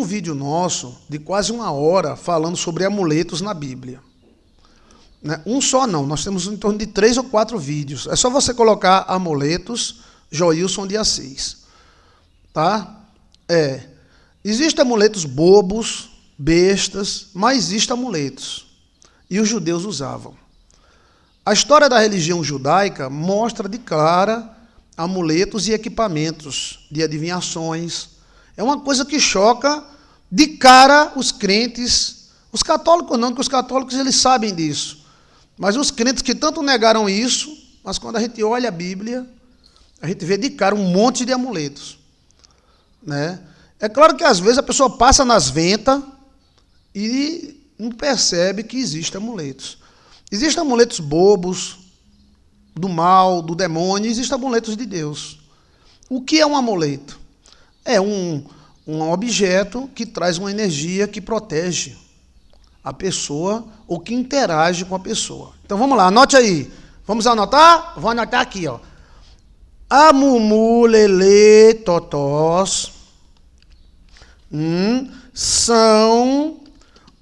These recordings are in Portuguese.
vídeo nosso de quase 1 hora falando sobre amuletos na Bíblia. Né? Um só não, nós temos em torno de 3 ou 4 vídeos. É só você colocar amuletos Joilson de Assis. Tá? Existem amuletos bobos, bestas, mas existem amuletos. E os judeus usavam. A história da religião judaica mostra de clara amuletos e equipamentos de adivinhações. É uma coisa que choca de cara os crentes, os católicos não, porque os católicos eles sabem disso. Mas os crentes que tanto negaram isso, mas quando a gente olha a Bíblia, a gente vê de cara um monte de amuletos. Né? É claro que às vezes a pessoa passa nas ventas e não percebe que existem amuletos. Existem amuletos bobos, do mal, do demônio, e existem amuletos de Deus. O que é um amuleto? É um objeto que traz uma energia que protege a pessoa ou que interage com a pessoa. Então vamos lá, anote aí. Vamos anotar? Vou anotar aqui, ó. Amumu, lelê, totós, são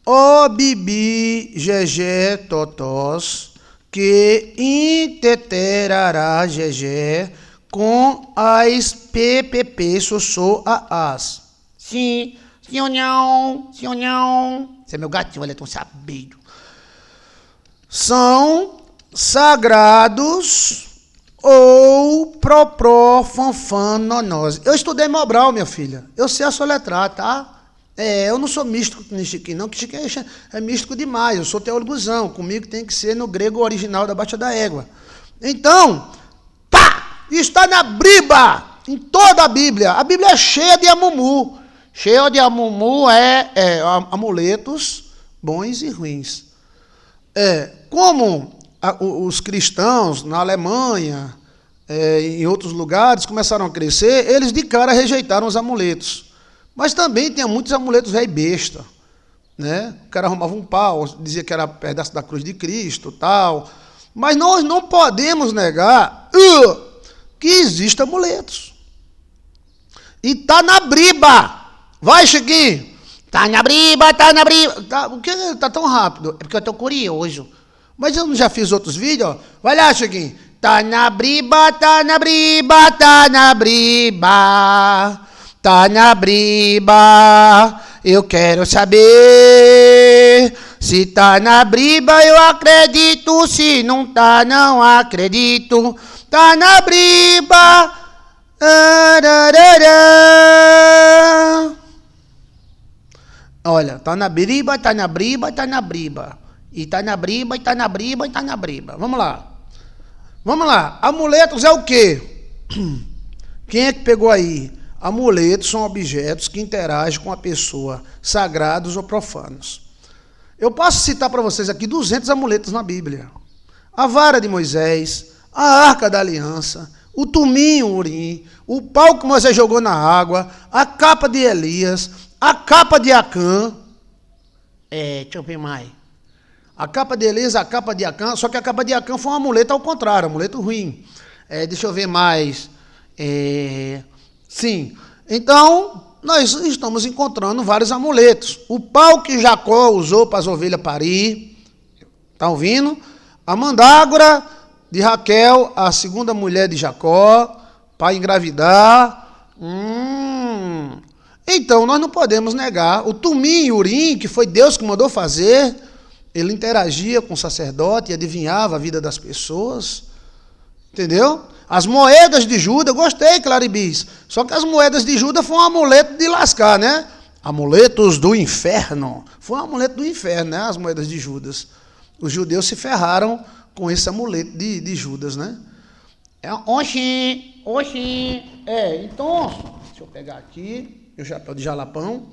o bibi, gegé, totós, que inteterará gegé com as ppp, sossô, as. Sim, sim ou não, sim ou não. Esse é meu gatinho, ele é tão sabido. São sagrados ou propró, fanfan, nonós. Eu estudei Mobral, minha filha. Eu sei assoletrar, tá? Eu não sou místico que nem Chiquinho, não, que Chiquinho é místico demais. Eu sou teólogozão. Comigo tem que ser no grego original da Baixa da Égua. Então, pá! Está na Briba, em toda a Bíblia. A Bíblia é cheia de amumu. Cheia de amumu amuletos bons e ruins. Como os cristãos na Alemanha, em outros lugares, começaram a crescer, eles de cara rejeitaram os amuletos. Mas também tinha muitos amuletos velho besta. Né? O cara arrumava um pau, dizia que era pedaço da cruz de Cristo, tal. Mas nós não podemos negar que existem amuletos. E tá na Briba. Vai, Chiquinho. Tá na Briba, tá na Briba. Por que tá tão rápido? É porque eu tô curioso. Mas eu não já fiz outros vídeos, ó. Vai lá, Chiquinho. Tá na Briba, tá na Briba, tá na Briba. Tá na Briba, eu quero saber. Se tá na Briba, eu acredito. Se não tá, não acredito. Tá na Briba. Olha, tá na Briba, tá na Briba, tá na Briba. E tá na Briba, e tá na Briba, e tá na Briba. Vamos lá. Vamos lá. Amuletos é o quê? Quem é que pegou aí? Amuletos são objetos que interagem com a pessoa, sagrados ou profanos. Eu posso citar para vocês aqui 200 amuletos na Bíblia. A vara de Moisés, a arca da aliança, o tumim, o urim, o pau que Moisés jogou na água, a capa de Elias, a capa de Acã. Deixa eu ver mais. A capa de Elias, a capa de Acã, só que a capa de Acã foi um amuleto ao contrário, amuleto ruim. Deixa eu ver mais. Sim, então nós estamos encontrando vários amuletos. O pau que Jacó usou para as ovelhas parir, está ouvindo? A mandágora de Raquel, a segunda mulher de Jacó, para engravidar. Então nós não podemos negar. O tumim e urim, que foi Deus que mandou fazer, ele interagia com o sacerdote e adivinhava a vida das pessoas. Entendeu? As moedas de Judas, eu gostei, Claribis. Só que as moedas de Judas foi um amuleto de lascar, né? Amuletos do inferno. Foi um amuleto do inferno, né? As moedas de Judas. Os judeus se ferraram com esse amuleto de Judas, né? Oxi. Então, deixa eu pegar aqui, meu chapéu de jalapão.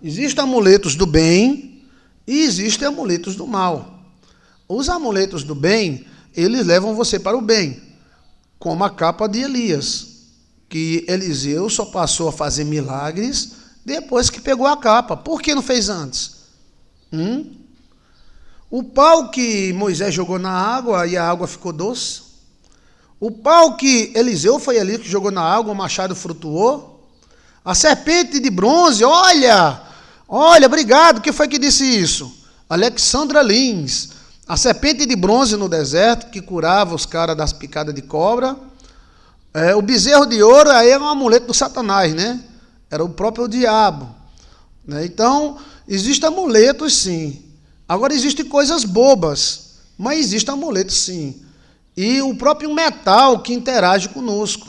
Existem amuletos do bem e existem amuletos do mal. Os amuletos do bem, eles levam você para o bem, como a capa de Elias, que Eliseu só passou a fazer milagres depois que pegou a capa. Por que não fez antes? O pau que Moisés jogou na água e a água ficou doce. O pau que Eliseu foi ali que jogou na água, o machado flutuou. A serpente de bronze, olha, obrigado, quem foi que disse isso? Alexandra Lins. A serpente de bronze no deserto, que curava os caras das picadas de cobra. O bezerro de ouro aí é um amuleto do Satanás, né? Era o próprio diabo. Né? Então, existem amuletos, sim. Agora, existem coisas bobas, mas existem amuletos, sim. E o próprio metal que interage conosco.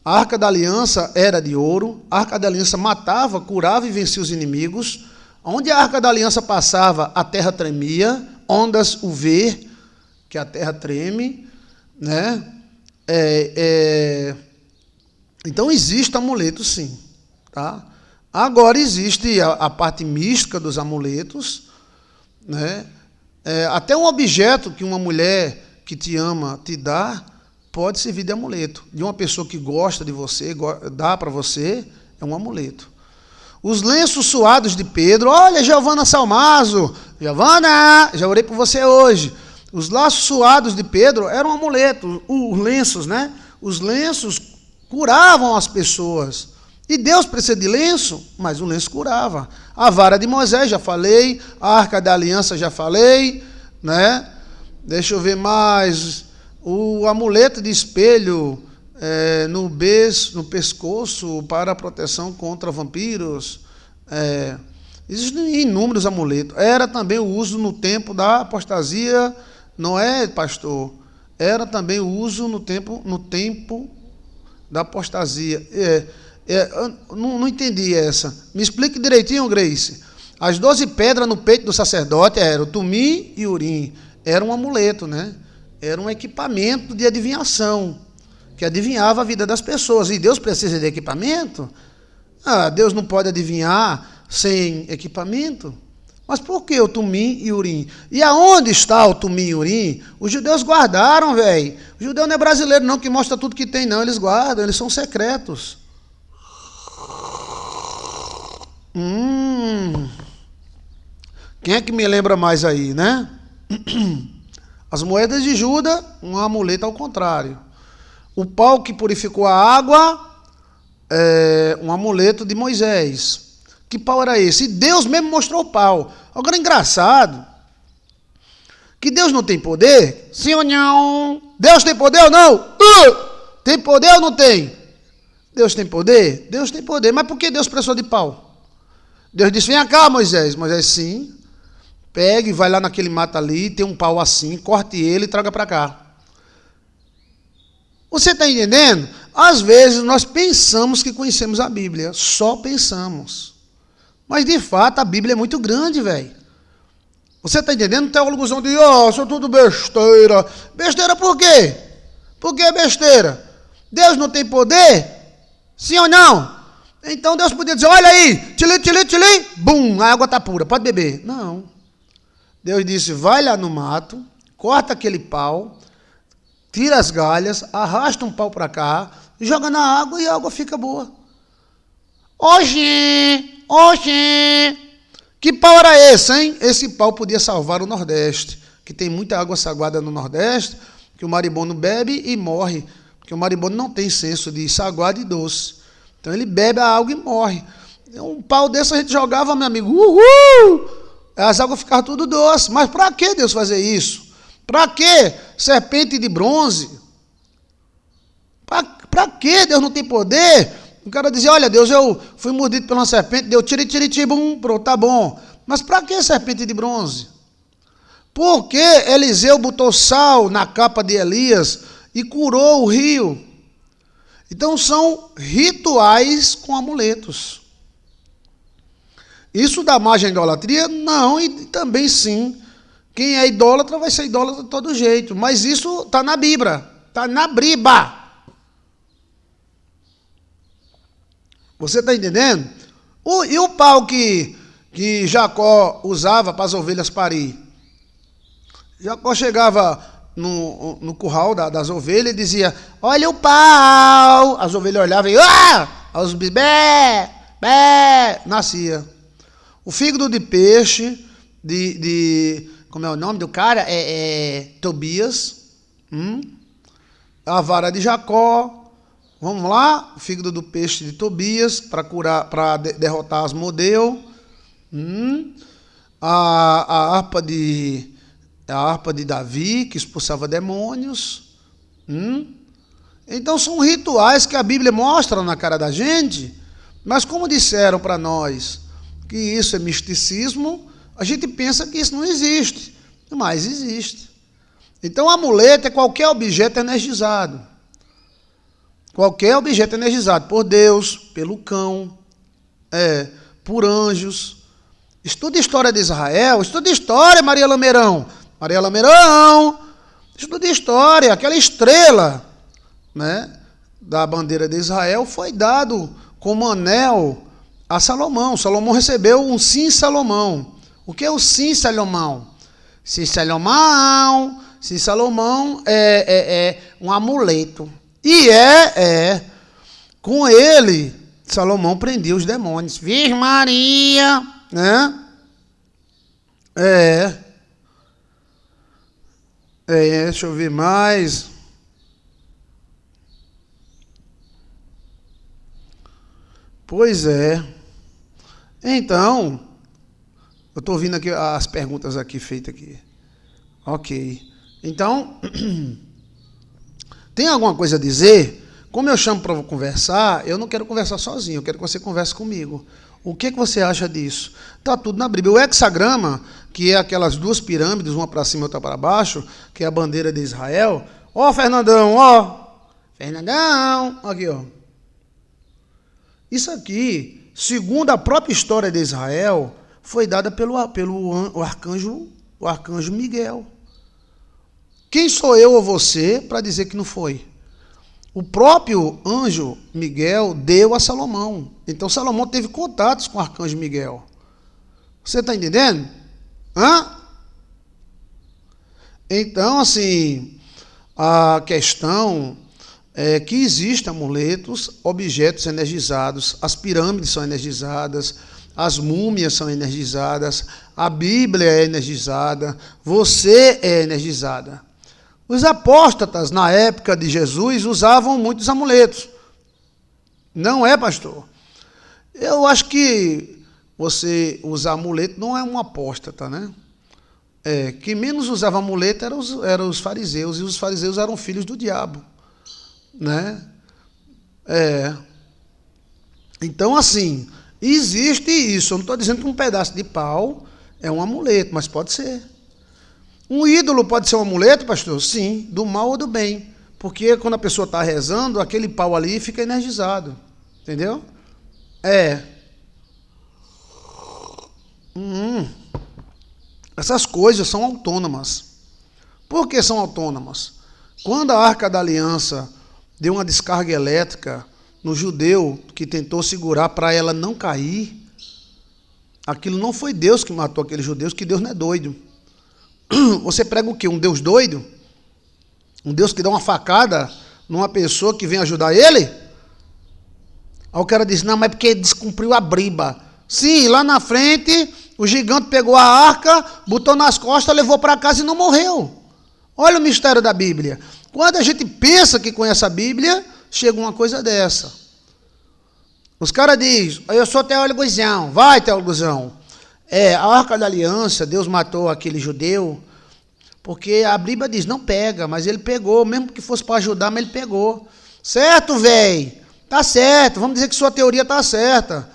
A Arca da Aliança era de ouro, a Arca da Aliança matava, curava e vencia os inimigos. Onde a Arca da Aliança passava, a terra tremia, ondas o ver, que a terra treme, né? Então existe amuleto, sim. Tá? Agora existe a parte mística dos amuletos, né? Até um objeto que uma mulher que te ama te dá, pode servir de amuleto. De uma pessoa que gosta de você, dá para você, é um amuleto. Os lenços suados de Pedro, olha, Giovana Salmazo, Giovana, já orei por você hoje. Os laços suados de Pedro eram um amuleto, os lenços, né? Os lenços curavam as pessoas. E Deus precisa de lenço, mas o lenço curava. A vara de Moisés, já falei, a Arca da Aliança, já falei, né? Deixa eu ver mais. O amuleto de espelho no pescoço para proteção contra vampiros. Existem inúmeros amuletos. Era também o uso no tempo da apostasia, não é, pastor? Era também o uso no tempo da apostasia. Não entendi essa. Me explique direitinho, Grace. As 12 pedras no peito do sacerdote eram o Tumim e Urim. Era um amuleto, né? Era um equipamento de adivinhação, que adivinhava a vida das pessoas. E Deus precisa de equipamento? Deus não pode adivinhar sem equipamento? Mas por que o Tumim e Urim? E aonde está o Tumim e Urim? Os judeus guardaram, velho. O judeu não é brasileiro, não, que mostra tudo que tem, não. Eles guardam, eles são secretos. Quem é que me lembra mais aí, né? As moedas de Judas, um amuleto ao contrário. O pau que purificou a água, um amuleto de Moisés. Que pau era esse? E Deus mesmo mostrou o pau. Agora, engraçado, que Deus não tem poder? Sim ou não? Deus tem poder ou não? Tem poder ou não tem? Deus tem poder? Deus tem poder. Mas por que Deus precisou de pau? Deus disse, vem cá, Moisés. Moisés, sim. Pegue, vai lá naquele mato ali, tem um pau assim, corte ele e traga para cá. Você está entendendo? Às vezes nós pensamos que conhecemos a Bíblia, só pensamos. Mas de fato a Bíblia é muito grande, velho. Você está entendendo? Teólogos vão dizer, isso é tudo besteira. Besteira por quê? Por que besteira? Deus não tem poder? Sim ou não? Então Deus podia dizer, olha aí, tili, tili, tili, bum, a água está pura, pode beber. Não. Deus disse, vai lá no mato, corta aquele pau, tira as galhas, arrasta um pau para cá, joga na água e a água fica boa. Oxê, que pau era esse, hein? Esse pau podia salvar o Nordeste, que tem muita água sagrada no Nordeste, que o marimbondo bebe e morre, porque o marimbondo não tem senso de sagrado e doce. Então ele bebe a água e morre. Um pau desse a gente jogava, meu amigo, as águas ficavam tudo doces. Mas para que Deus fazer isso? Para que serpente de bronze? Para que Deus não tem poder? O cara dizia, olha, Deus, eu fui mordido por uma serpente, deu tiri, bum, pronto, tá bom. Mas para que serpente de bronze? Porque Eliseu botou sal na capa de Elias e curou o rio. Então são rituais com amuletos. Isso dá margem à idolatria? Não, e também sim. Quem é idólatra vai ser idólatra de todo jeito. Mas isso está na Bíblia. Está na briba. Você está entendendo? E o pau que Jacó usava para as ovelhas parir? Jacó chegava no curral das ovelhas e dizia, olha o pau. As ovelhas olhavam e, os bé, nascia. O fígado de peixe, como é o nome do cara? Tobias. A vara de Jacó, Vamos lá, o fígado do peixe de Tobias para derrotar Asmodeu. A harpa de Davi, que expulsava demônios. Então são rituais que a Bíblia mostra na cara da gente, mas como disseram para nós que isso é misticismo, a gente pensa que isso não existe, mas existe. Então amuleto é qualquer objeto energizado. Qualquer objeto energizado por Deus, pelo cão, por anjos. Estuda história de Israel, estuda história, Maria Lameirão. Maria Lameirão, estuda história, aquela estrela, né, da bandeira de Israel foi dado como anel a Salomão. Salomão recebeu um sim Salomão. O que é o sim Salomão? Sim Salomão é um amuleto. E com ele, Salomão prendia os demônios. Virgem Maria, né? Deixa eu ver mais. Pois é. Então, eu estou ouvindo aqui as perguntas aqui feitas aqui. Ok. Então, tem alguma coisa a dizer? Como eu chamo para conversar, eu não quero conversar sozinho, eu quero que você converse comigo. O que você acha disso? Está tudo na Bíblia. O hexagrama, que é aquelas duas pirâmides, uma para cima e outra para baixo, que é a bandeira de Israel. Fernandão, Fernandão, aqui, Isso aqui, segundo a própria história de Israel, foi dada pelo arcanjo Miguel. Quem sou eu ou você para dizer que não foi? O próprio anjo Miguel deu a Salomão. Então Salomão teve contatos com o arcanjo Miguel. Você está entendendo? Então, assim, a questão é que existem amuletos, objetos energizados, as pirâmides são energizadas, as múmias são energizadas, a Bíblia é energizada, você é energizada. Os apóstatas, na época de Jesus, usavam muitos amuletos. Não é, pastor? Eu acho que você usar amuleto não é um apóstata, né? Quem menos usava amuleto eram os fariseus, e os fariseus eram filhos do diabo, né? Então, assim, existe isso. Eu não estou dizendo que um pedaço de pau é um amuleto, mas pode ser. Um ídolo pode ser um amuleto, pastor? Sim, do mal ou do bem. Porque quando a pessoa está rezando, aquele pau ali fica energizado. Entendeu? Essas coisas são autônomas. Por que são autônomas? Quando a Arca da Aliança deu uma descarga elétrica no judeu que tentou segurar para ela não cair, aquilo não foi Deus que matou aqueles judeus, que Deus não é doido. Você prega o quê? Um Deus doido? Um Deus que dá uma facada numa pessoa que vem ajudar ele? Aí o cara diz, não, mas é porque descumpriu a briba. Sim, lá na frente, o gigante pegou a arca, botou nas costas, levou para casa e não morreu. Olha o mistério da Bíblia. Quando a gente pensa que conhece a Bíblia, chega uma coisa dessa. Os caras dizem, eu sou teólogozão. Vai, teólogozão. A Arca da Aliança, Deus matou aquele judeu, porque a Bíblia diz, não pega, mas ele pegou, mesmo que fosse para ajudar, mas ele pegou. Certo, velho? Tá certo, vamos dizer que sua teoria tá certa.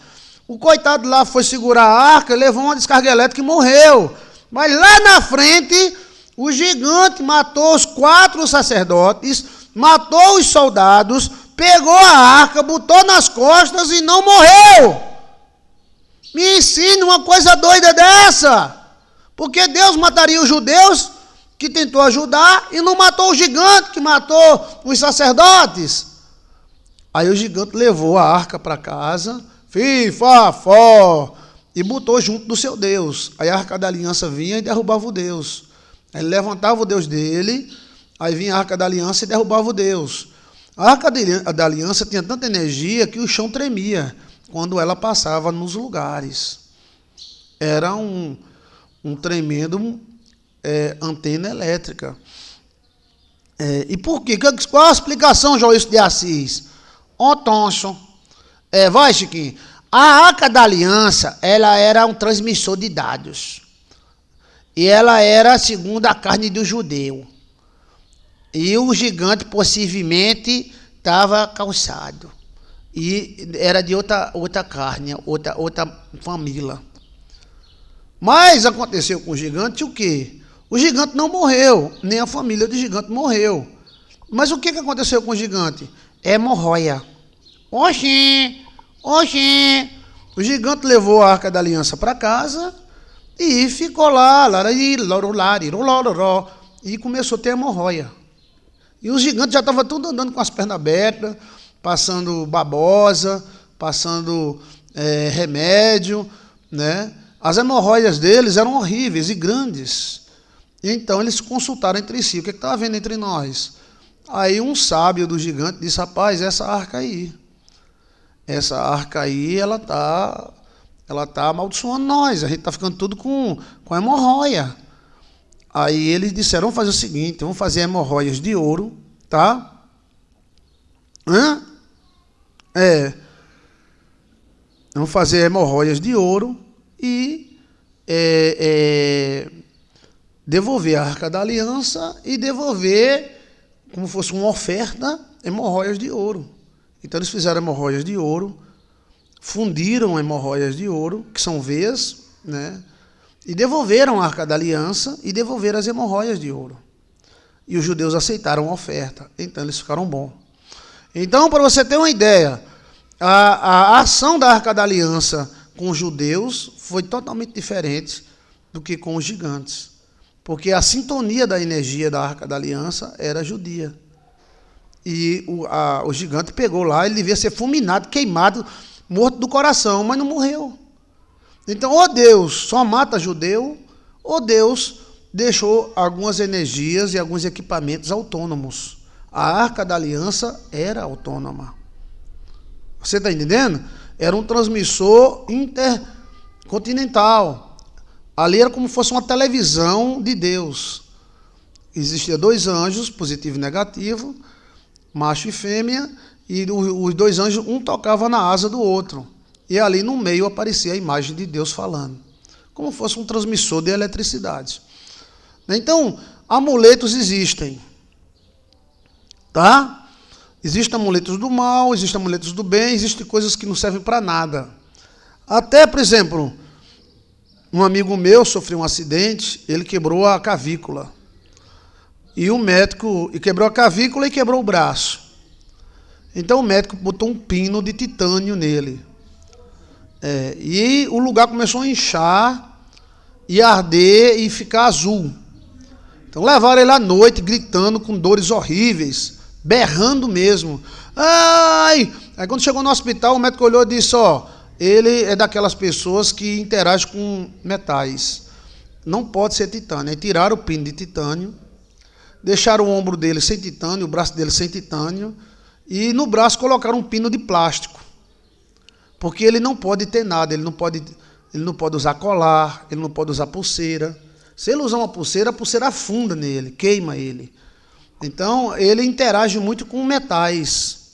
O coitado lá foi segurar a arca, levou uma descarga elétrica e morreu. Mas lá na frente, o gigante matou os 4 sacerdotes, matou os soldados, pegou a arca, botou nas costas e não morreu. Me ensina uma coisa doida dessa. Porque Deus mataria os judeus que tentou ajudar e não matou o gigante que matou os sacerdotes. Aí o gigante levou a arca para casa, fó, e botou junto do seu Deus. Aí a Arca da Aliança vinha e derrubava o Deus. Aí ele levantava o Deus dele, aí vinha a Arca da Aliança e derrubava o Deus. A Arca da Aliança tinha tanta energia que o chão tremia quando ela passava nos lugares. Era um tremendo antena elétrica. E por quê? Qual a explicação, Joilson de Assis? Ó tonso. Vai, Chiquinho. A Arca da Aliança, ela era um transmissor de dados. E ela era segundo a carne do judeu. E o gigante possivelmente estava calçado. E era de outra carne, outra família. Mas aconteceu com o gigante o quê? O gigante não morreu, nem a família do gigante morreu. Mas o que aconteceu com o gigante? Hemorroia. Oxê! O gigante levou a Arca da Aliança para casa e ficou lá, e começou a ter hemorroia. E os gigantes já estavam tudo andando com as pernas abertas, passando babosa, passando remédio, né? As hemorroidas deles eram horríveis e grandes. Então eles consultaram entre si, o que estava havendo entre nós? Aí um sábio do gigante disse, rapaz, essa arca aí, ela tá amaldiçoando nós, a gente está ficando tudo com hemorroia. Aí eles disseram, vamos fazer o seguinte, vamos fazer hemorroias de ouro, tá? Vamos fazer hemorroias de ouro e devolver a Arca da Aliança e devolver, como fosse uma oferta, hemorroias de ouro. Então eles fizeram hemorroias de ouro, fundiram hemorroias de ouro, que são veias, né? E devolveram a Arca da Aliança e devolveram as hemorroias de ouro. E os judeus aceitaram a oferta, então eles ficaram bons. Então, para você ter uma ideia, a ação da Arca da Aliança com os judeus foi totalmente diferente do que com os gigantes. Porque a sintonia da energia da Arca da Aliança era judia. E o gigante pegou lá, ele devia ser fulminado, queimado, morto do coração, mas não morreu. Então, ou Deus só mata judeu, ou Deus deixou algumas energias e alguns equipamentos autônomos. A Arca da Aliança era autônoma. Você está entendendo? Era um transmissor intercontinental. Ali era como se fosse uma televisão de Deus. Existia 2 anjos, positivo e negativo, macho e fêmea, e os 2 anjos, um tocava na asa do outro. E ali no meio aparecia a imagem de Deus falando, como se fosse um transmissor de eletricidade. Então, amuletos existem, tá? Existem amuletos do mal, existem amuletos do bem, existem coisas que não servem para nada. Até, por exemplo, um amigo meu sofreu um acidente, ele quebrou a cavícula. E o médico quebrou a cavícula e quebrou o braço. Então o médico botou um pino de titânio nele. E o lugar começou a inchar e arder e ficar azul. Então levaram ele à noite gritando com dores horríveis, berrando mesmo. Ai! Aí quando chegou no hospital, o médico olhou e disse, ele é daquelas pessoas que interagem com metais. Não pode ser titânio. Aí tiraram o pino de titânio, deixaram o ombro dele sem titânio, o braço dele sem titânio, e no braço colocaram um pino de plástico. Porque ele não pode ter nada, ele não pode usar colar, ele não pode usar pulseira. Se ele usar uma pulseira, a pulseira afunda nele, queima ele. Então, ele interage muito com metais.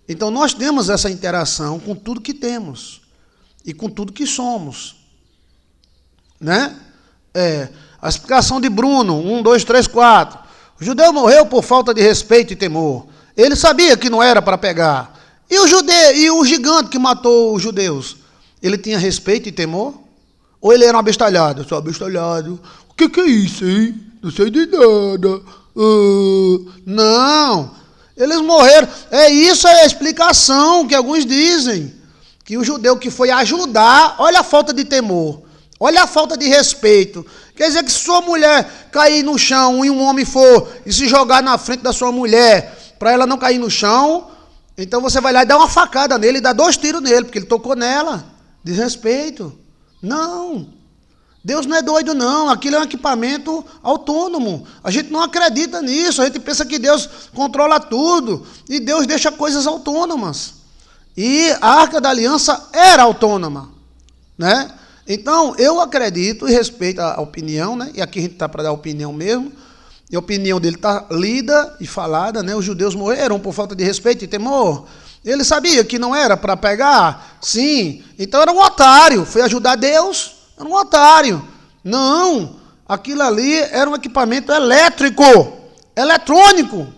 Então, nós temos essa interação com tudo que temos e com tudo que somos. Né? A explicação de Bruno, 1, 2, 3, 4. O judeu morreu por falta de respeito e temor. Ele sabia que não era para pegar. E o gigante que matou os judeus? Ele tinha respeito e temor? Ou ele era um abestalhado? Eu sou abestalhado. O que é isso, hein? Não sei de nada. Não. Eles morreram. Isso é a explicação que alguns dizem. Que o judeu que foi ajudar, olha a falta de temor. Olha a falta de respeito. Quer dizer que se sua mulher cair no chão e um homem for e se jogar na frente da sua mulher para ela não cair no chão, então você vai lá e dá uma facada nele, e dá 2 tiros nele, porque ele tocou nela. Desrespeito. Não. Deus não é doido, não. Aquilo é um equipamento autônomo. A gente não acredita nisso. A gente pensa que Deus controla tudo. E Deus deixa coisas autônomas. E a Arca da Aliança era autônoma. Né? Então, eu acredito e respeito a opinião, né? E aqui a gente está para dar opinião mesmo. E a opinião dele está lida e falada, né? Os judeus morreram por falta de respeito e temor. Ele sabia que não era para pegar? Sim. Então era um otário. Foi ajudar Deus? Era um otário. Não. Aquilo ali era um equipamento elétrico, eletrônico.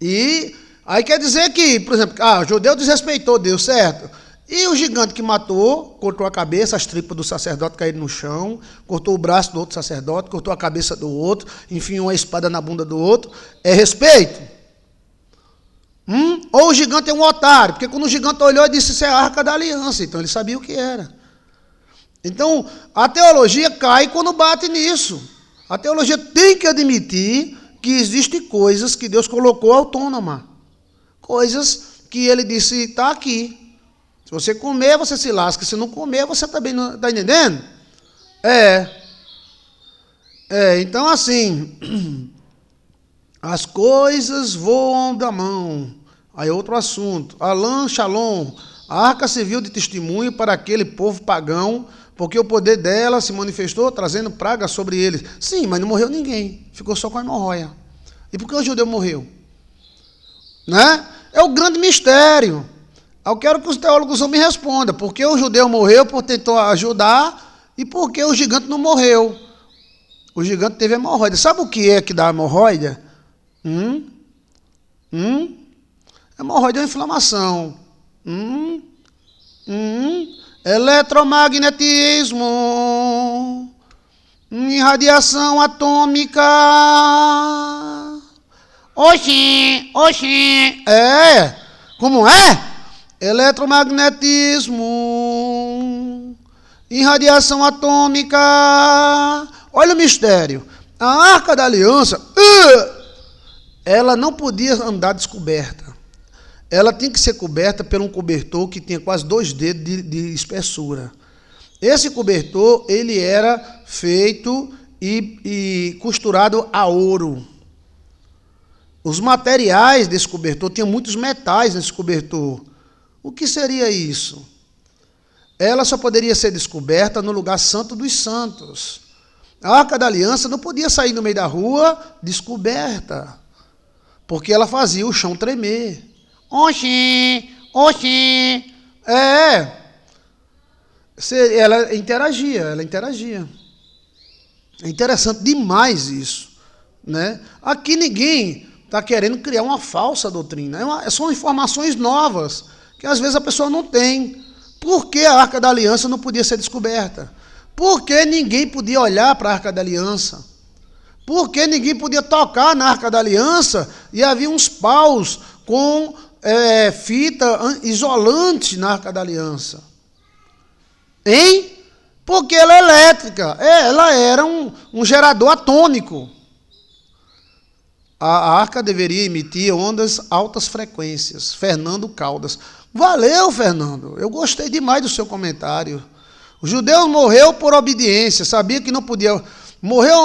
E aí quer dizer que, por exemplo, o judeu desrespeitou Deus, certo? E o gigante que matou, cortou a cabeça, as tripas do sacerdote caíram no chão, cortou o braço do outro sacerdote, cortou a cabeça do outro, enfiou a espada na bunda do outro. É respeito? Ou o gigante é um otário? Porque quando o gigante olhou e disse, isso é a Arca da Aliança, então ele sabia o que era. Então, a teologia cai quando bate nisso. A teologia tem que admitir que existem coisas que Deus colocou autônoma. Coisas que ele disse, está aqui. Se você comer, você se lasca. Se não comer, você também não está entendendo? Então assim, as coisas voam da mão. Aí outro assunto. Alain Shalom, a arca serviu de testemunho para aquele povo pagão, porque o poder dela se manifestou trazendo praga sobre eles. Sim, mas não morreu ninguém. Ficou só com a hemorroida. E por que o judeu morreu? Né? É o grande mistério. Eu quero que os teólogos me respondam. Por que o judeu morreu por tentar ajudar e por que o gigante não morreu? O gigante teve hemorroida. Sabe o que é que dá hemorroida? Hemorroida é uma inflamação. Eletromagnetismo. Irradiação atômica. Oxi. Como é? Eletromagnetismo, irradiação atômica. Olha o mistério. A Arca da Aliança, ela não podia andar descoberta. Ela tinha que ser coberta por um cobertor que tinha quase 2 dedos de espessura. Esse cobertor, ele era feito e costurado a ouro. Os materiais desse cobertor, tinha muitos metais nesse cobertor. O que seria isso? Ela só poderia ser descoberta no lugar santo dos santos. A Arca da Aliança não podia sair no meio da rua descoberta, porque ela fazia o chão tremer. Oxi. Ela interagia. É interessante demais isso, né? Aqui ninguém está querendo criar uma falsa doutrina. São informações novas que às vezes a pessoa não tem. Por que a Arca da Aliança não podia ser descoberta? Por que ninguém podia olhar para a Arca da Aliança? Por que ninguém podia tocar na Arca da Aliança e havia uns paus com fita isolante na Arca da Aliança? Hein? Porque ela é elétrica. Ela era um gerador atômico. A arca deveria emitir ondas altas frequências. Fernando Caldas. Valeu, Fernando. Eu gostei demais do seu comentário. O judeu morreu por obediência. Sabia que não podia...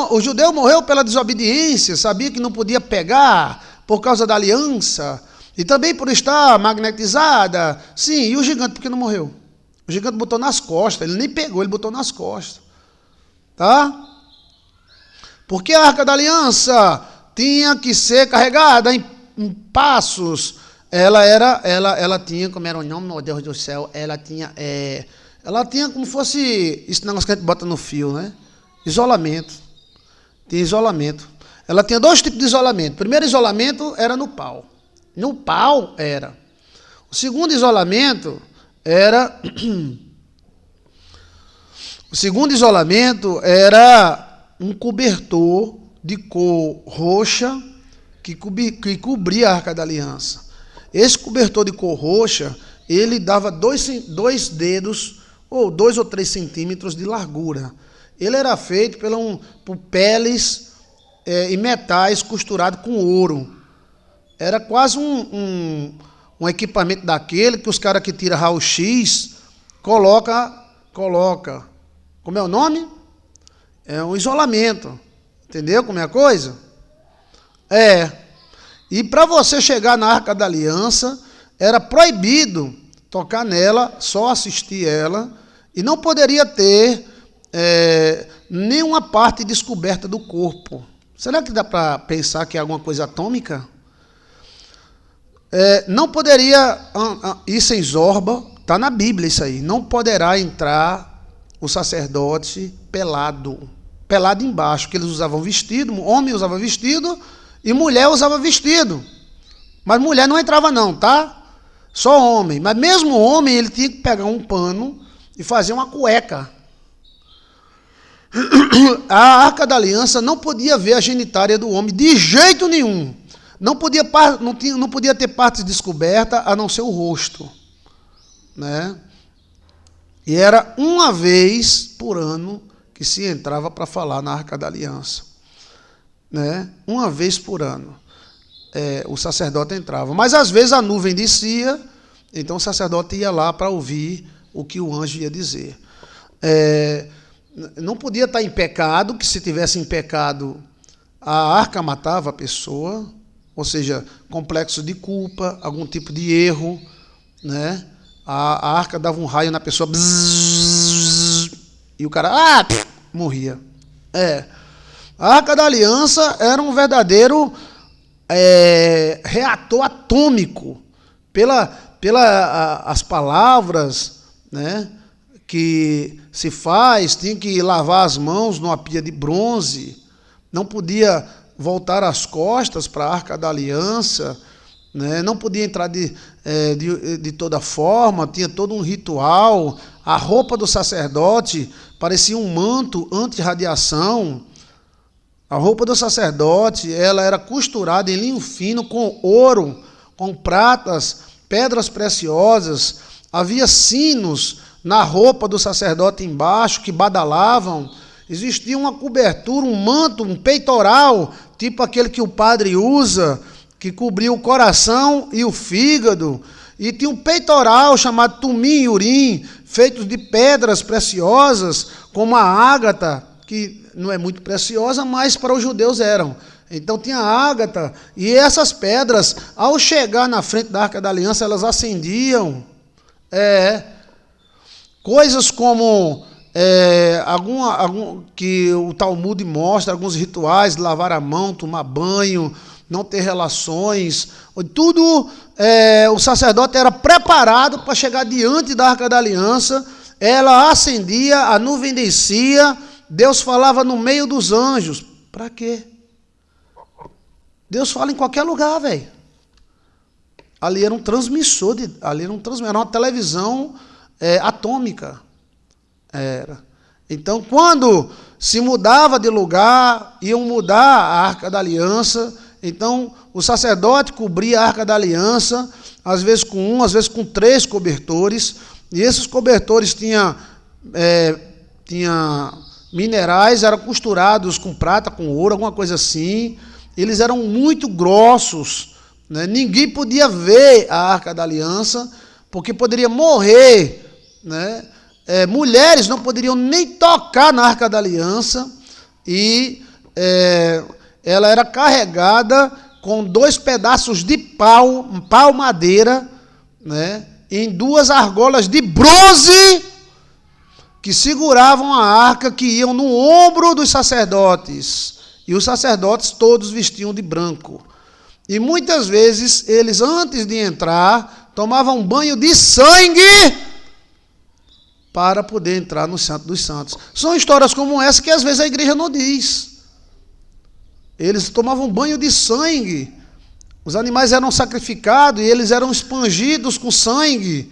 O judeu morreu pela desobediência. Sabia que não podia pegar por causa da aliança. E também por estar magnetizada. Sim, e o gigante por que não morreu? O gigante botou nas costas. Ele nem pegou, ele botou nas costas. Tá? Porque a Arca da Aliança tinha que ser carregada em passos. Ela tinha, como era o nome, meu Deus do céu, ela tinha como fosse esse negócio que a gente bota no fio, né? Isolamento. Tinha isolamento. Ela tinha 2 tipos de isolamento. O primeiro isolamento era no pau. No pau era. O segundo isolamento era... O segundo isolamento era um cobertor de cor roxa que cobria a Arca da Aliança. Esse cobertor de cor roxa, ele dava 2 dedos, ou 2 ou 3 centímetros de largura. Ele era feito por peles e metais costurados com ouro. Era quase um equipamento daquele que os caras que tiram raio-x coloca. Como é o nome? É um isolamento. Entendeu como é a coisa? E para você chegar na Arca da Aliança, era proibido tocar nela, só assistir ela, e não poderia ter nenhuma parte descoberta do corpo. Será que dá para pensar que é alguma coisa atômica? não poderia ir sem Zorba, está na Bíblia isso aí, não poderá entrar o sacerdote pelado embaixo, que eles usavam vestido, homem usava vestido e mulher usava vestido, mas mulher não entrava não, tá? Só homem, mas mesmo homem ele tinha que pegar um pano e fazer uma cueca. A Arca da Aliança não podia ver a genitália do homem de jeito nenhum. Não podia ter partes descobertas a não ser o rosto. Né? E era uma vez por ano que se entrava para falar na Arca da Aliança. Né? Uma vez por ano. O sacerdote entrava. Mas às vezes a nuvem descia, então o sacerdote ia lá para ouvir o que o anjo ia dizer. Não podia estar em pecado, que se tivesse em pecado, a arca matava a pessoa, ou seja, complexo de culpa, algum tipo de erro, né? A arca dava um raio na pessoa, bzzz, e o cara morria. A Arca da Aliança era um verdadeiro reator atômico, as palavras, né, que se faz, tinha que lavar as mãos numa pia de bronze, não podia voltar as costas para a Arca da Aliança, né, não podia entrar de toda forma, tinha todo um ritual, a roupa do sacerdote parecia um manto anti-radiação. A roupa do sacerdote, ela era costurada em linho fino com ouro, com pratas, pedras preciosas. Havia sinos na roupa do sacerdote embaixo que badalavam. Existia uma cobertura, um manto, um peitoral, tipo aquele que o padre usa, que cobria o coração e o fígado. E tinha um peitoral chamado tumim e urim, feito de pedras preciosas, como a ágata, que não é muito preciosa, mas para os judeus eram. Então tinha ágata, e essas pedras, ao chegar na frente da Arca da Aliança, elas acendiam. Coisas como que o Talmud mostra, alguns rituais, lavar a mão, tomar banho, não ter relações, tudo o sacerdote era preparado para chegar diante da Arca da Aliança. Ela acendia, a nuvem descia, Deus falava no meio dos anjos. Para quê? Deus fala em qualquer lugar, velho. Ali era um transmissor, era uma televisão atômica. Então, quando se mudava de lugar, iam mudar a Arca da Aliança, então o sacerdote cobria a Arca da Aliança, às vezes com às vezes com 3 cobertores, e esses cobertores tinha minerais, eram costurados com prata, com ouro, alguma coisa assim. Eles eram muito grossos, né? Ninguém podia ver a Arca da Aliança, porque poderia morrer, né? Mulheres não poderiam nem tocar na Arca da Aliança, e ela era carregada com 2 pedaços de pau madeira, né? Em 2 argolas de bronze, que seguravam a arca, que iam no ombro dos sacerdotes. E os sacerdotes todos vestiam de branco. E muitas vezes eles, antes de entrar, tomavam um banho de sangue para poder entrar no Santo dos Santos. São histórias como essa que às vezes a igreja não diz. Eles tomavam banho de sangue. Os animais eram sacrificados e eles eram espangidos com sangue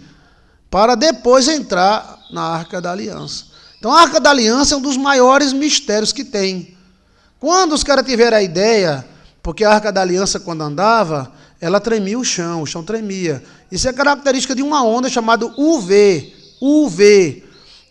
para depois entrar na Arca da Aliança. Então a Arca da Aliança é um dos maiores mistérios que tem. Quando os caras tiveram a ideia, porque a Arca da Aliança, quando andava, ela tremia o chão tremia. Isso é característica de uma onda chamada UV.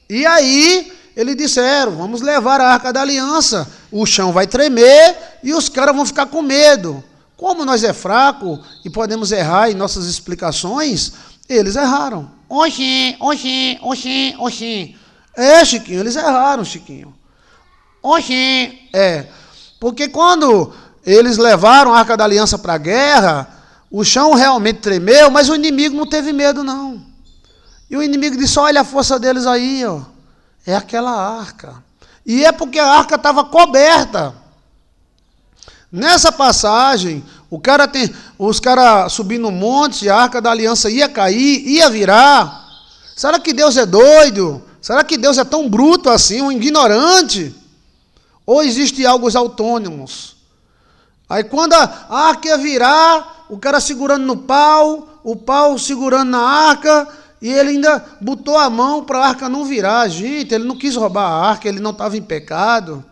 E aí eles disseram, vamos levar a Arca da Aliança, o chão vai tremer e os caras vão ficar com medo. Como nós é fraco e podemos errar em nossas explicações, eles erraram. Oxi. Chiquinho, eles erraram, Chiquinho. Oxi. Porque quando eles levaram a Arca da Aliança para a guerra, o chão realmente tremeu, mas o inimigo não teve medo, não. E o inimigo disse, olha a força deles aí, ó. É aquela arca. E é porque a arca estava coberta. Nessa passagem, os caras subindo no monte, a Arca da Aliança ia cair, ia virar. Será que Deus é doido? Será que Deus é tão bruto assim, um ignorante? Ou existe algo autônomos? Aí quando a arca ia virar, o cara segurando no pau, o pau segurando na arca, e ele ainda botou a mão para a arca não virar. Gente, ele não quis roubar a arca, ele não estava em pecado.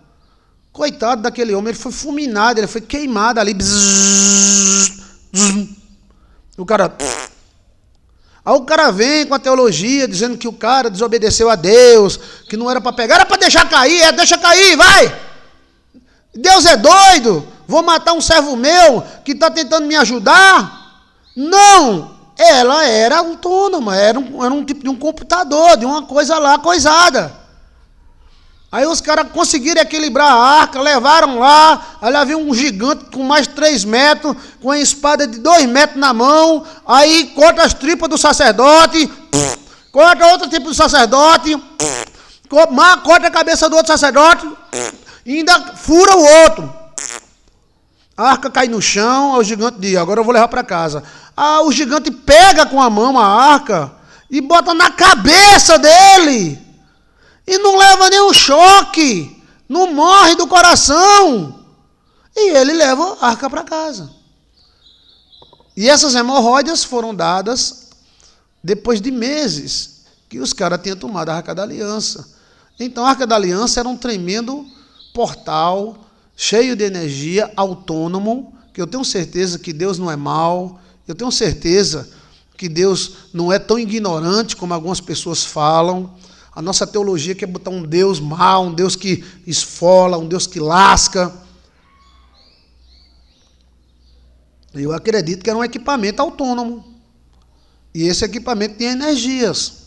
Coitado daquele homem, ele foi fulminado, ele foi queimado ali. O cara... Aí o cara vem com a teologia, dizendo que o cara desobedeceu a Deus, que não era para pegar, era para deixar cair, deixa cair, vai! Deus é doido, vou matar um servo meu que está tentando me ajudar? Não, ela era autônoma, era um tipo de um computador, de uma coisa lá, coisada. Aí os caras conseguiram equilibrar a arca, levaram lá, aí lá veio um gigante com mais de 3 metros, com a espada de 2 metros na mão, aí corta as tripas do sacerdote, corta outro tipo do sacerdote, corta a cabeça do outro sacerdote, e ainda fura o outro. A arca cai no chão, aí o gigante diz, agora eu vou levar para casa. O gigante pega com a mão a arca e bota na cabeça dele. E não leva nenhum choque, não morre do coração. E ele leva a arca para casa. E essas hemorroidas foram dadas depois de meses que os caras tinham tomado a Arca da Aliança. Então a Arca da Aliança era um tremendo portal, cheio de energia, autônomo, que eu tenho certeza que Deus não é mau, eu tenho certeza que Deus não é tão ignorante como algumas pessoas falam. A nossa teologia quer botar um Deus mau, um Deus que esfola, um Deus que lasca. Eu acredito que era um equipamento autônomo. E esse equipamento tinha energias.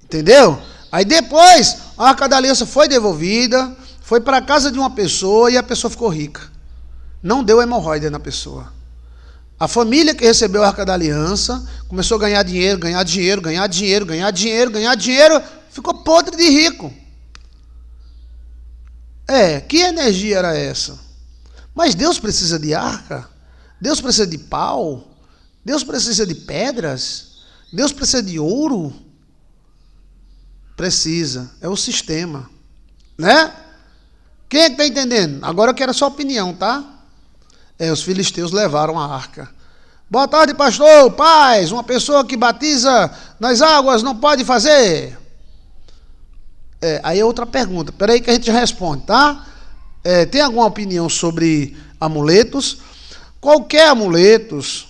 Entendeu? Aí depois, a Arca da Aliança foi devolvida, foi para a casa de uma pessoa e a pessoa ficou rica. Não deu hemorroida na pessoa. A família que recebeu a Arca da Aliança começou a ganhar dinheiro, ganhar dinheiro, ganhar dinheiro, ganhar dinheiro, ganhar dinheiro, ficou podre de rico. Que energia era essa? Mas Deus precisa de arca? Deus precisa de pau? Deus precisa de pedras? Deus precisa de ouro? Precisa, é o sistema, né? Quem é que está entendendo? Agora eu quero a sua opinião, tá? Os filisteus levaram a arca. Boa tarde, pastor, paz, uma pessoa que batiza nas águas não pode fazer? Aí é outra pergunta, peraí que a gente já responde, tá? Tem alguma opinião sobre amuletos? Qualquer amuletos,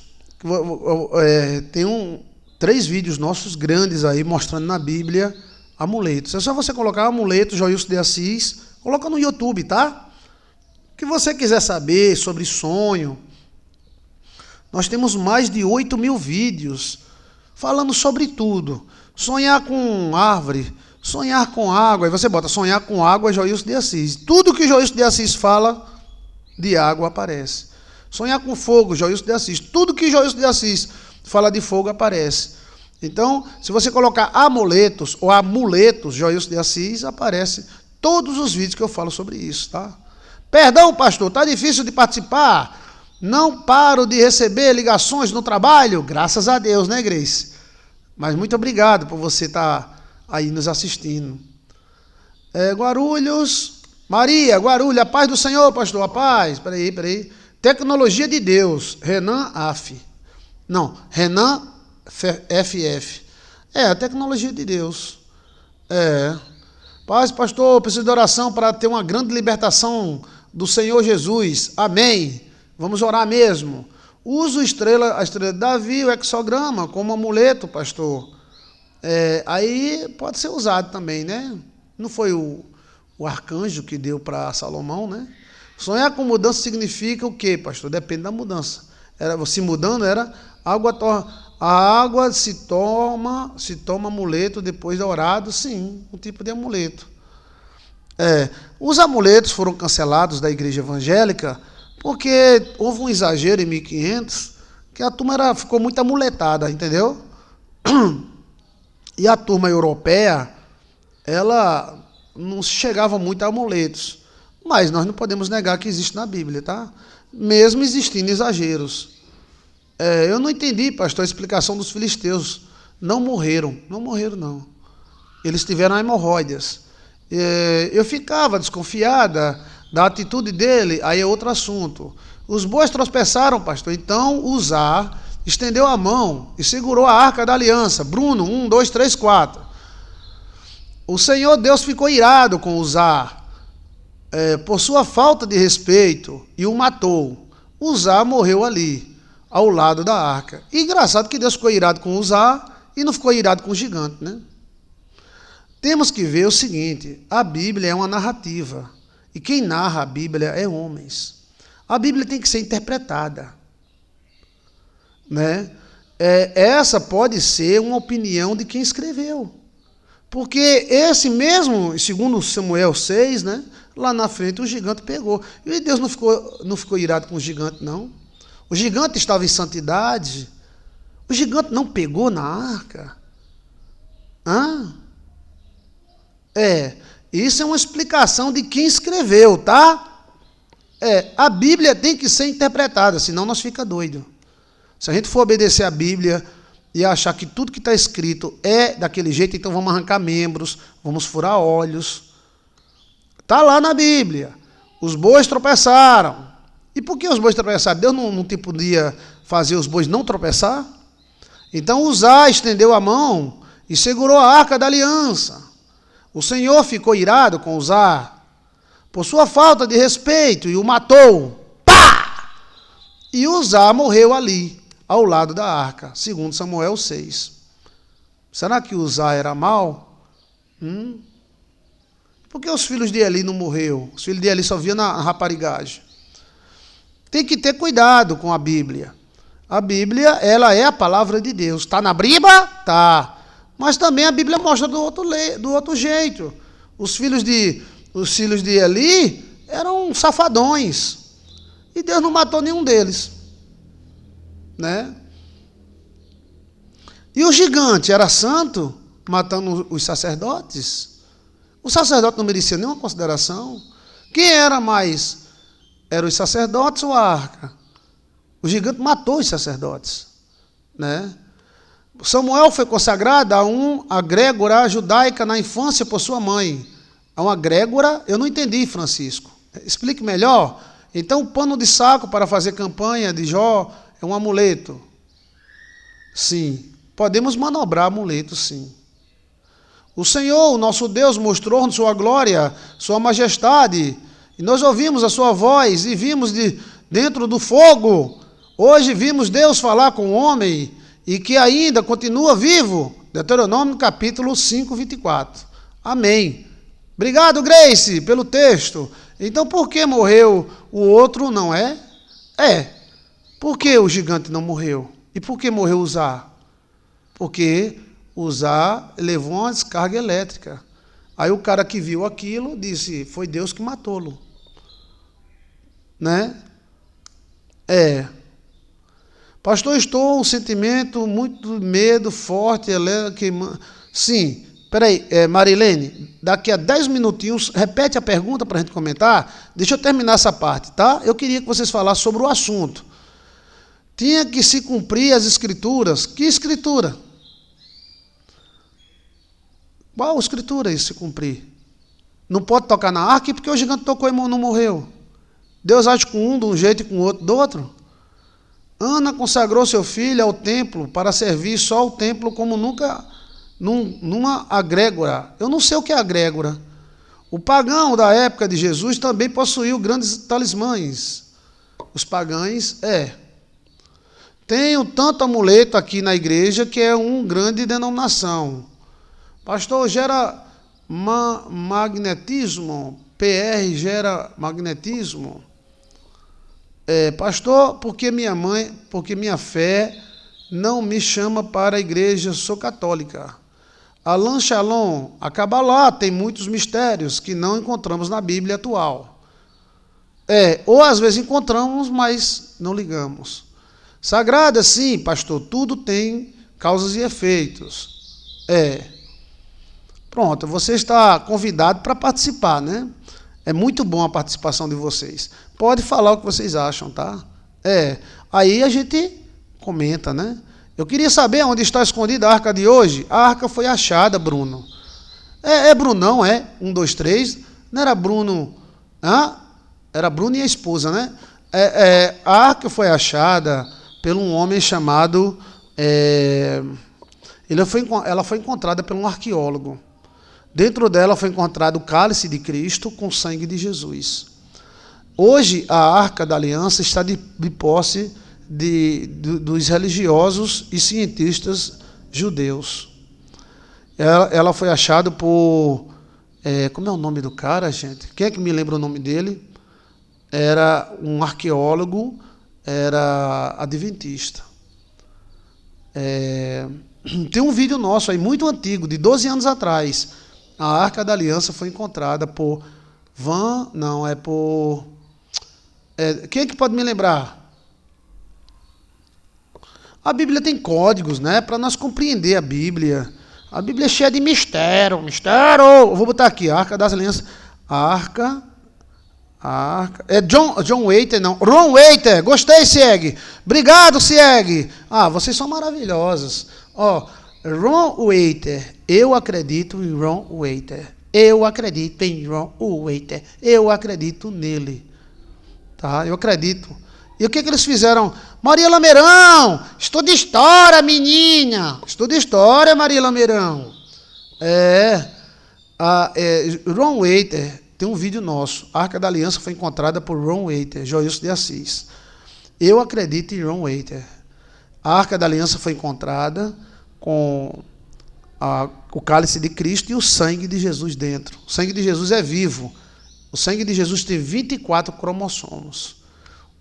tem 3 vídeos nossos grandes aí, mostrando na Bíblia amuletos. É só você colocar amuleto, Joilson de Assis, coloca no YouTube, tá? O que você quiser saber sobre sonho, nós temos mais de 8.000 vídeos falando sobre tudo. Sonhar com árvore, sonhar com água, aí você bota sonhar com água, Joilson de Assis. Tudo que Joilson de Assis fala de água aparece. Sonhar com fogo, Joilson de Assis. Tudo que Joilson de Assis fala de fogo aparece. Então, se você colocar amuletos ou amuletos, Joilson de Assis, aparece todos os vídeos que eu falo sobre isso, tá? Perdão, pastor, está difícil de participar? Não paro de receber ligações no trabalho? Graças a Deus, né, Grace? Mas muito obrigado por você estar aí nos assistindo. Guarulhos, Maria, Guarulhos, a paz do Senhor, pastor, a paz. Peraí. Tecnologia de Deus, Renan AF. Não, Renan FF. A tecnologia de Deus. Paz, pastor, preciso de oração para ter uma grande libertação do Senhor Jesus. Amém. Vamos orar mesmo. Uso a estrela de Davi, o hexograma, como amuleto, pastor. Aí pode ser usado também, né? Não foi o arcanjo que deu para Salomão, né? Sonhar com mudança significa o quê, pastor? Depende da mudança. Se mudando, a água se toma amuleto depois de orado, sim, um tipo de amuleto. Os amuletos foram cancelados da igreja evangélica porque houve um exagero em 1500 que a turma ficou muito amuletada, entendeu? E a turma europeia, ela não chegava muito a amuletos. Mas nós não podemos negar que existe na Bíblia, tá? mesmo existindo exageros. Eu não entendi, pastor, a explicação dos filisteus. Não morreram, não. Eles tiveram hemorroidas. Eu ficava desconfiada da atitude dele, aí é outro assunto. Os bois tropeçaram, pastor, então Uzá estendeu a mão e segurou a arca da aliança. Bruno, 1, 2, 3, 4. O Senhor Deus ficou irado com Uzá, por sua falta de respeito, e o matou. Uzá morreu ali, ao lado da arca. E engraçado que Deus ficou irado com Uzá e não ficou irado com o gigante, né? Temos que ver o seguinte, a Bíblia é uma narrativa, e quem narra a Bíblia é homens. A Bíblia tem que ser interpretada, né? Essa pode ser uma opinião de quem escreveu. Porque esse mesmo, segundo Samuel 6, né, lá na frente o gigante pegou. E Deus não ficou irado com o gigante, não. O gigante estava em santidade. O gigante não pegou na arca. Isso é uma explicação de quem escreveu, tá? A Bíblia tem que ser interpretada, senão nós fica doido. Se a gente for obedecer a Bíblia e achar que tudo que está escrito é daquele jeito, então vamos arrancar membros, vamos furar olhos. Está lá na Bíblia. Os bois tropeçaram. E por que os bois tropeçaram? Deus não podia fazer os bois não tropeçar? Então Uzá estendeu a mão e segurou a arca da aliança. O Senhor ficou irado com Uzá por sua falta de respeito e o matou. Pá! E Uzá morreu ali, ao lado da arca, segundo Samuel 6. Será que Uzá era mau? Por que os filhos de Eli não morreram? Os filhos de Eli só viam na raparigagem. Tem que ter cuidado com a Bíblia. A Bíblia, ela é a palavra de Deus. Está na Bíblia? Tá. Mas também a Bíblia mostra do outro jeito. Os filhos de Eli eram safadões. E Deus não matou nenhum deles. Né? E o gigante era santo, matando os sacerdotes? O sacerdote não merecia nenhuma consideração. Quem era mais? Eram os sacerdotes ou a arca? O gigante matou os sacerdotes. Né? Samuel foi consagrado a uma egrégora judaica na infância por sua mãe. A uma egrégora, eu não entendi, Francisco. Explique melhor. Então, o pano de saco para fazer campanha de Jó é um amuleto. Sim, podemos manobrar amuleto, sim. O Senhor, o nosso Deus, mostrou-nos sua glória, sua majestade, e nós ouvimos a sua voz e vimos dentro do fogo. Hoje vimos Deus falar com o homem e que ainda continua vivo. Deuteronômio capítulo 5, 24. Amém. Obrigado, Grace, pelo texto. Então, por que morreu o outro, não é? Por que o gigante não morreu? E por que morreu Uzá? Porque Uzá levou uma descarga elétrica. Aí o cara que viu aquilo disse, foi Deus que matou-lo. Né? Pastor, estou com um sentimento muito medo, forte, Sim, peraí, Marilene, daqui a 10 minutinhos, repete a pergunta para a gente comentar. Deixa eu terminar essa parte, tá? Eu queria que vocês falassem sobre o assunto. Tinha que se cumprir as escrituras. Que escritura? Qual escritura isso se cumprir? Não pode tocar na arca porque o gigante tocou e não morreu. Deus age com um de um jeito e com o outro do outro. Ana consagrou seu filho ao templo para servir só o templo como nunca numa egrégora. Eu não sei o que é egrégora. O pagão da época de Jesus também possuiu grandes talismãs. Os pagães, Tenho tanto amuleto aqui na igreja que é uma grande denominação. Pastor, gera magnetismo? PR gera magnetismo? Pastor, porque minha fé não me chama para a igreja, sou católica. Alain Shalom, a Kabbalah tem muitos mistérios que não encontramos na Bíblia atual. Ou às vezes encontramos, mas não ligamos. Sagrada, sim, pastor, tudo tem causas e efeitos. Pronto, você está convidado para participar, né? É muito bom a participação de vocês. Pode falar o que vocês acham, tá? Aí a gente comenta, né? Eu queria saber onde está escondida a arca de hoje. A arca foi achada, Bruno. Brunão, 1, 2, 3. Não era Bruno... Era Bruno e a esposa, né? A arca foi achada por um homem chamado... Ela foi encontrada por um arqueólogo. Dentro dela foi encontrado o cálice de Cristo com o sangue de Jesus. Hoje, a Arca da Aliança está de posse dos religiosos e cientistas judeus. Ela foi achada por... como é o nome do cara, gente? Quem é que me lembra o nome dele? Era um arqueólogo, era adventista. Tem um vídeo nosso aí, muito antigo, de 12 anos atrás. A Arca da Aliança foi encontrada por quem é que pode me lembrar? A Bíblia tem códigos, né? Para nós compreender a Bíblia. A Bíblia é cheia de mistério. Eu vou botar aqui, a Arca das Alianças. Arca. John Waiter, não. Ron Waiter. Gostei, Sieg. Obrigado, Sieg. Vocês são maravilhosos. Ron Waiter. Eu acredito em Ron Waiter. Eu acredito em Ron Waiter. Eu acredito nele. Tá? Eu acredito. E o que eles fizeram? Maria Lameirão, estuda história, menina. Estuda história, Maria Lameirão. Ron Waiter, tem um vídeo nosso. A Arca da Aliança foi encontrada por Ron Waiter, Joilson de Assis. Eu acredito em Ron Waiter. A Arca da Aliança foi encontrada com o cálice de Cristo e o sangue de Jesus dentro. O sangue de Jesus é vivo. O sangue de Jesus tem 24 cromossomos.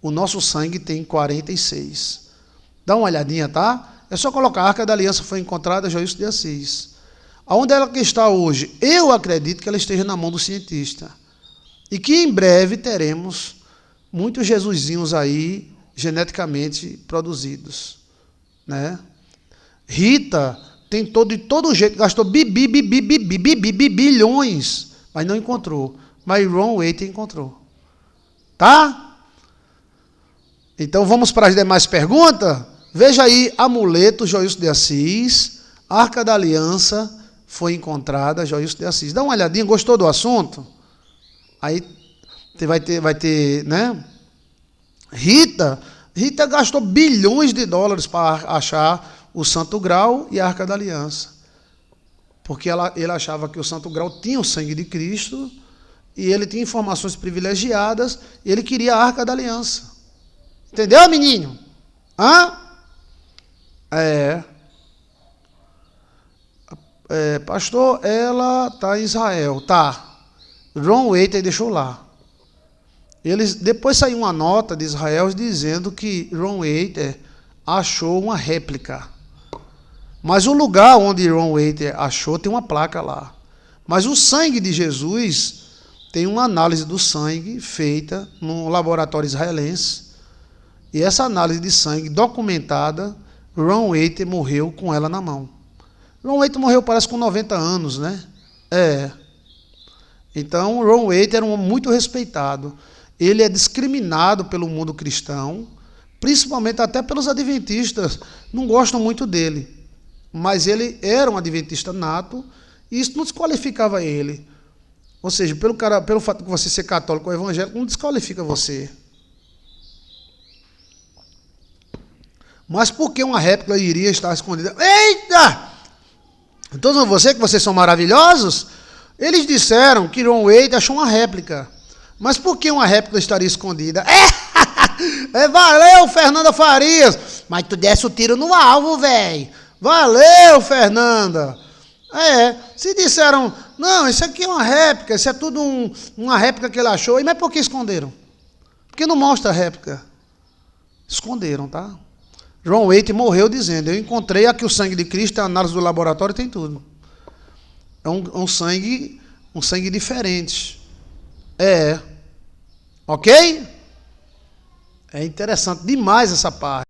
O nosso sangue tem 46. Dá uma olhadinha, tá? É só colocar a Arca da Aliança foi encontrada, Joilson de Assis. Aonde ela está hoje? Eu acredito que ela esteja na mão do cientista. E que em breve teremos muitos Jesusinhos aí geneticamente produzidos, né? Rita tem de todo jeito, gastou bilhões, mas não encontrou. Mas Ron Waiter encontrou. Tá? Então vamos para as demais perguntas? Veja aí, amuleto, Joilson de Assis, Arca da Aliança foi encontrada, Joilson de Assis. Dá uma olhadinha, gostou do assunto? Aí vai ter, né? Rita gastou bilhões de dólares para achar o Santo Grau e a Arca da Aliança. Porque ele achava que o Santo Grau tinha o sangue de Cristo e ele tinha informações privilegiadas e ele queria a Arca da Aliança. Entendeu, menino? Pastor, ela está em Israel. Tá. Ron Waiter deixou lá. Depois saiu uma nota de Israel dizendo que Ron Waiter achou uma réplica. Mas o lugar onde Ron Waiter achou tem uma placa lá. Mas o sangue de Jesus tem uma análise do sangue feita no laboratório israelense. E essa análise de sangue documentada, Ron Waiter morreu com ela na mão. Ron Waiter morreu, parece, com 90 anos, né? Então, Ron Waiter era um homem muito respeitado. Ele é discriminado pelo mundo cristão, principalmente até pelos adventistas. Não gostam muito dele. Mas ele era um adventista nato e isso não desqualificava ele. Ou seja, pelo fato de você ser católico ou evangélico, não desqualifica você. Mas por que uma réplica iria estar escondida? Eita! Estou dizendo você que vocês são maravilhosos? Eles disseram que Ron Waiter achou uma réplica. Mas por que uma réplica estaria escondida? Valeu, Fernanda Farias! Mas tu desse o tiro no alvo, velho. Valeu, Fernanda! Se disseram, não, isso aqui é uma réplica, isso é tudo uma réplica que ele achou. Mas por que esconderam? Porque não mostra a réplica. Esconderam, tá? Ron Waiter morreu dizendo, eu encontrei aqui o sangue de Cristo, a análise do laboratório tem tudo. É um sangue diferente. Ok? É interessante demais essa parte.